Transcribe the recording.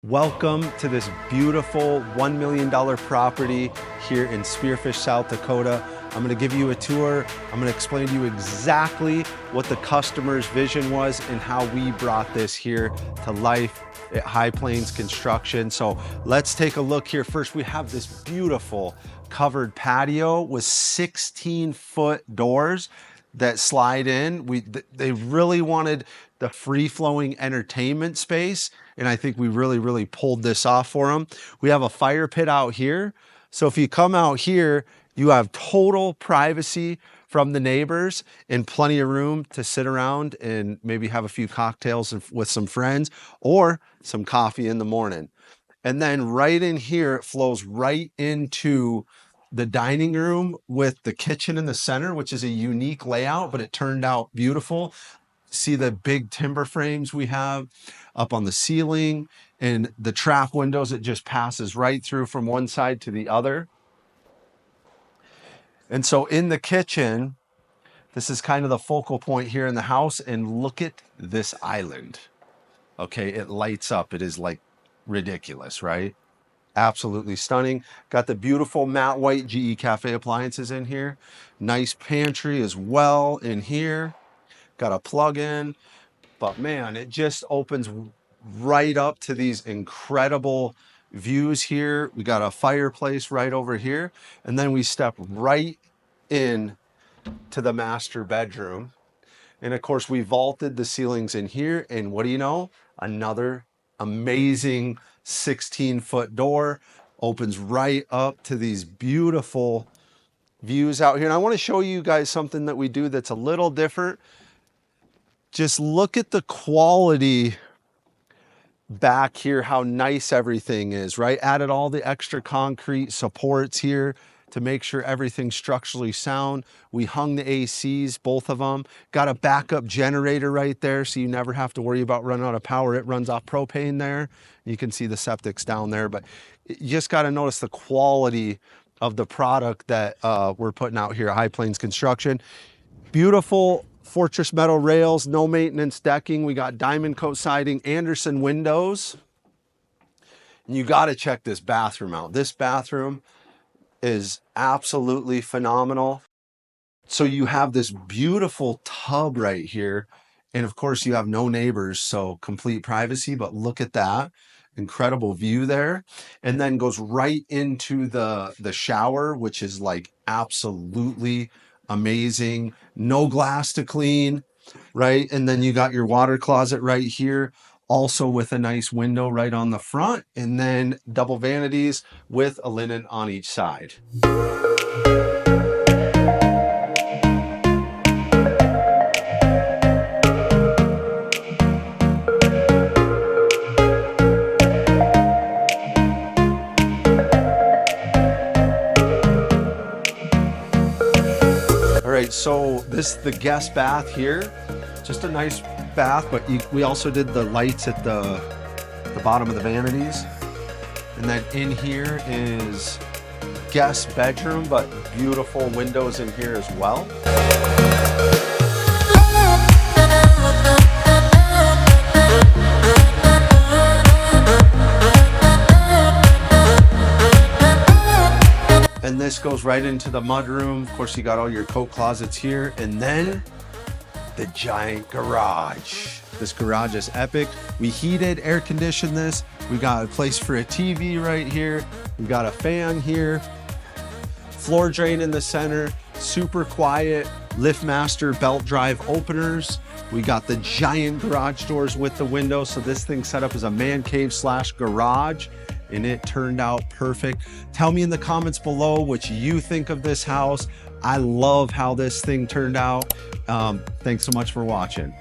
Welcome to this beautiful $1 million property here in Spearfish, South Dakota. I'm going to give you a tour. I'm going to explain to you exactly what the customer's vision was and how we brought this here to life at High Plains Construction. So let's take a look here. First, we have this beautiful covered patio with 16-foot doors that slide in. They really wanted the free-flowing entertainment space, and I think we really pulled this off for them. We have a fire pit out here. So if you come out here, you have total privacy from the neighbors and plenty of room to sit around and maybe have a few cocktails with some friends or some coffee in the morning. And then right in here, it flows right into the dining room with the kitchen in the center, which is a unique layout, but it turned out beautiful. See the big timber frames we have up on the ceiling and the trap windows. It just passes right through from one side to the other. And so in the kitchen, this is kind of the focal point here in the house. And look at this island. Okay, it lights up. It is like ridiculous, right? Absolutely stunning. Got the beautiful matte white GE Cafe appliances in here. Nice pantry as well in here. Got a plug-in, but man, it just opens right up to these incredible views here. We got a fireplace right over here, and then we step right in to the master bedroom. And of course, we vaulted the ceilings in here, and what do you know? Another amazing 16-foot door opens right up to these beautiful views out here. And I want to show you guys something that we do that's a little different. Just look at the quality back here, how nice everything is, right? Added all the extra concrete supports here to make sure everything's structurally sound. We hung the ACs, both of them. Got a backup generator right there, so you never have to worry about running out of power. It runs off propane there. You can see the septic's down there, but you just got to notice the quality of the product that we're putting out here at High Plains Construction. Beautiful Fortress metal rails, no maintenance decking. We got diamond coat siding, Anderson windows. And you got to check this bathroom out. This bathroom is absolutely phenomenal. So you have this beautiful tub right here. And of course you have no neighbors, so complete privacy, but look at that. Incredible view there. And then goes right into the shower, which is like absolutely amazing. No glass to clean, right? And then you got your water closet right here, also with a nice window right on the front, and then double vanities with a linen on each side. All right, so this is the guest bath here. Just a nice bath, but we also did the lights at the bottom of the vanities. And then in here is guest bedroom, but beautiful windows in here as well. And this goes right into the mudroom. Of course, you got all your coat closets here. And then the giant garage. This garage is epic. We heated, air conditioned this. We got a place for a TV right here. We got a fan here. Floor drain in the center. Super quiet. LiftMaster belt drive openers. We got the giant garage doors with the windows. So this thing's set up as a man cave / garage. And it turned out perfect. Tell me in the comments below what you think of this house. I love how this thing turned out. Thanks so much for watching.